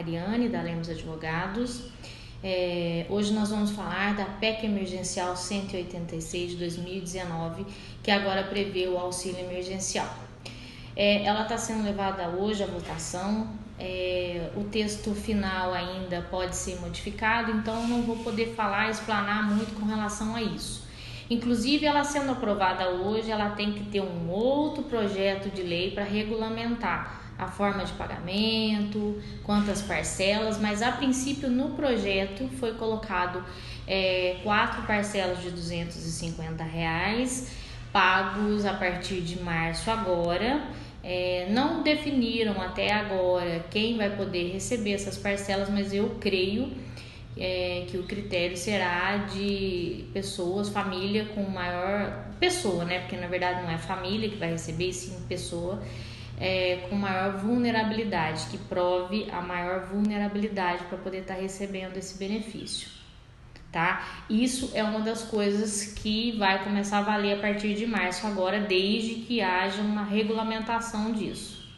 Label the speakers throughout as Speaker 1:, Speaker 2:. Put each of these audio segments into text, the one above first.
Speaker 1: Ariane, da Lemos Advogados. Hoje nós vamos falar da PEC Emergencial 186 de 2019, que agora prevê o auxílio emergencial. Ela está sendo levada hoje à votação. O texto final ainda pode ser modificado, então não vou poder explanar muito com relação a isso. Inclusive, ela sendo aprovada hoje, ela tem que ter um outro projeto de lei para regulamentar a forma de pagamento, quantas parcelas, mas a princípio no projeto foi colocado 4 parcelas de R$250, pagos a partir de março agora. Não definiram até agora quem vai poder receber essas parcelas, mas eu creio que o critério será de pessoas, família com maior pessoa, né? Porque na verdade não é família que vai receber, sim pessoa com maior vulnerabilidade, que prove a maior vulnerabilidade para poder estar recebendo esse benefício, tá? Isso é uma das coisas que vai começar a valer a partir de março agora, desde que haja uma regulamentação disso.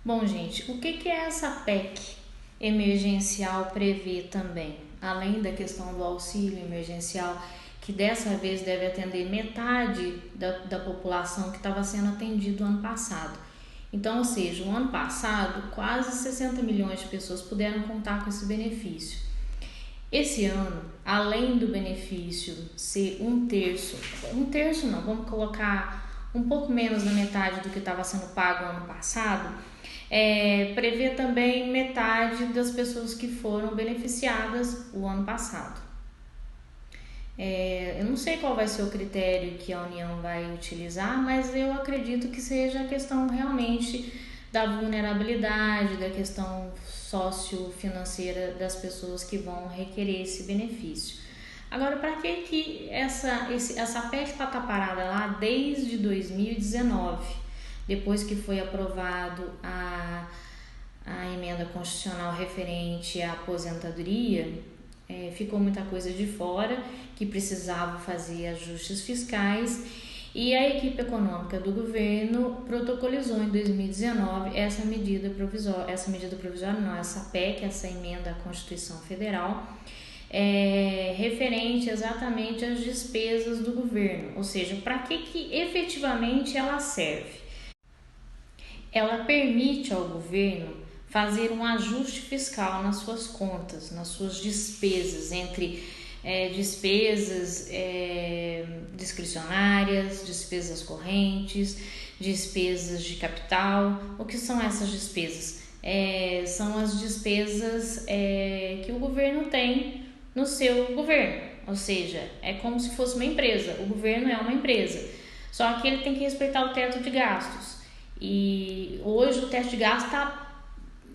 Speaker 1: Bom, gente, o que é essa PEC emergencial prevê também? Além da questão do auxílio emergencial, que dessa vez deve atender metade da população que estava sendo atendido ano passado. Então, ou seja, o ano passado, quase 60 milhões de pessoas puderam contar com esse benefício. Esse ano, além do benefício ser um terço não, vamos colocar um pouco menos da metade do que estava sendo pago ano passado, prevê também metade das pessoas que foram beneficiadas o ano passado. Eu não sei qual vai ser o critério que a União vai utilizar, mas eu acredito que seja a questão realmente da vulnerabilidade, da questão sociofinanceira das pessoas que vão requerer esse benefício. Agora, para que essa PEC está parada lá desde 2019, depois que foi aprovado a emenda constitucional referente à aposentadoria? Ficou muita coisa de fora, que precisava fazer ajustes fiscais, e a equipe econômica do governo protocolizou em 2019 essa PEC, essa emenda à Constituição Federal, referente exatamente às despesas do governo, ou seja, para que efetivamente ela serve? Ela permite ao governo fazer um ajuste fiscal nas suas contas, nas suas despesas, entre despesas discricionárias, despesas correntes, despesas de capital. O que são essas despesas? São as despesas que o governo tem no seu governo, ou seja, é como se fosse uma empresa. O governo é uma empresa, só que ele tem que respeitar o teto de gastos, e hoje o teto de gastos está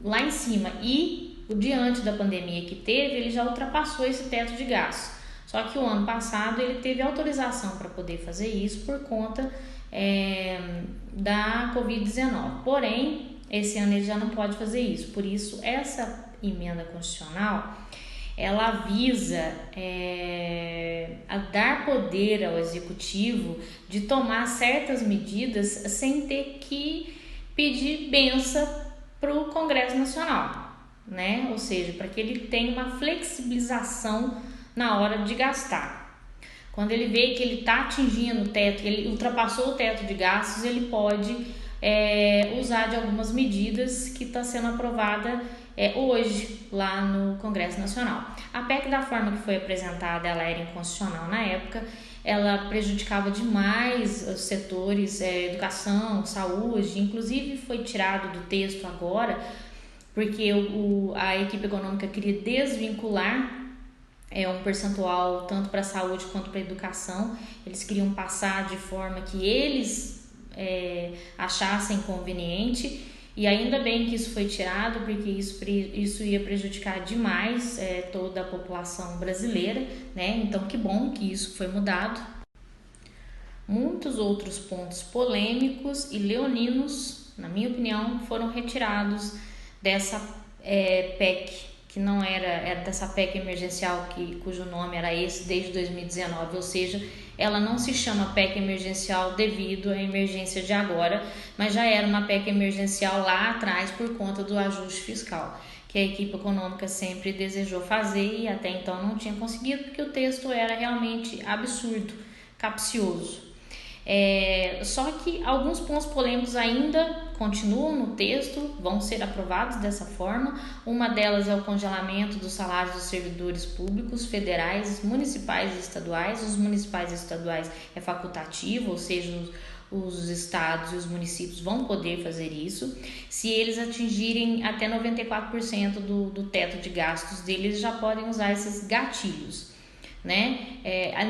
Speaker 1: lá em cima, e diante da pandemia que teve, ele já ultrapassou esse teto de gastos. Só que o ano passado ele teve autorização para poder fazer isso por conta da Covid-19. Porém, esse ano ele já não pode fazer isso. Por isso, essa emenda constitucional, ela visa a dar poder ao executivo de tomar certas medidas sem ter que pedir benção para o Congresso Nacional, né? Ou seja, para que ele tenha uma flexibilização na hora de gastar. Quando ele vê que ele está atingindo o teto, ele ultrapassou o teto de gastos, ele pode usar de algumas medidas que está sendo aprovada hoje lá no Congresso Nacional. A PEC, da forma que foi apresentada, ela era inconstitucional na época. Ela prejudicava demais os setores educação, saúde, inclusive foi tirado do texto agora, porque a equipe econômica queria desvincular um percentual tanto para a saúde quanto para a educação. Eles queriam passar de forma que eles achassem conveniente, e ainda bem que isso foi tirado, porque isso ia prejudicar demais toda a população brasileira, né? Então, que bom que isso foi mudado. Muitos outros pontos polêmicos e leoninos, na minha opinião, foram retirados dessa PEC que não era dessa PEC emergencial cujo nome era esse desde 2019, ou seja, ela não se chama PEC emergencial devido à emergência de agora, mas já era uma PEC emergencial lá atrás por conta do ajuste fiscal, que a equipe econômica sempre desejou fazer e até então não tinha conseguido, porque o texto era realmente absurdo, capcioso. Só que alguns pontos polêmicos ainda continuam no texto, vão ser aprovados dessa forma. Uma delas é o congelamento dos salários dos servidores públicos federais, municipais e estaduais. Os municipais e estaduais é facultativo, ou seja, os estados e os municípios vão poder fazer isso. Se eles atingirem até 94% do teto de gastos deles, já podem usar esses gatilhos, né?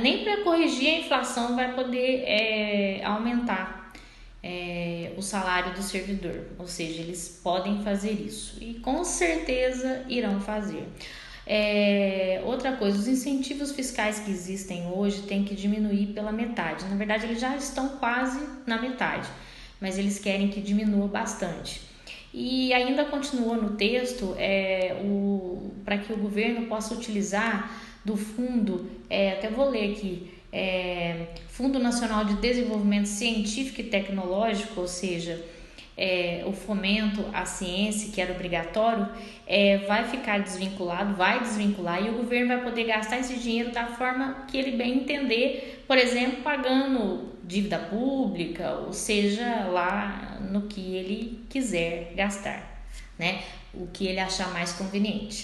Speaker 1: Nem para corrigir a inflação vai poder aumentar o salário do servidor, ou seja, eles podem fazer isso e com certeza irão fazer. Outra coisa, os incentivos fiscais que existem hoje têm que diminuir pela metade. Na verdade, eles já estão quase na metade, mas eles querem que diminua bastante. E ainda continua no texto para que o governo possa utilizar do fundo, até vou ler aqui, Fundo Nacional de Desenvolvimento Científico e Tecnológico, ou seja, o fomento à ciência, que era obrigatório, vai ficar desvinculado, vai desvincular, e o governo vai poder gastar esse dinheiro da forma que ele bem entender, por exemplo, pagando dívida pública, ou seja, lá no que ele quiser gastar, né? O que ele achar mais conveniente.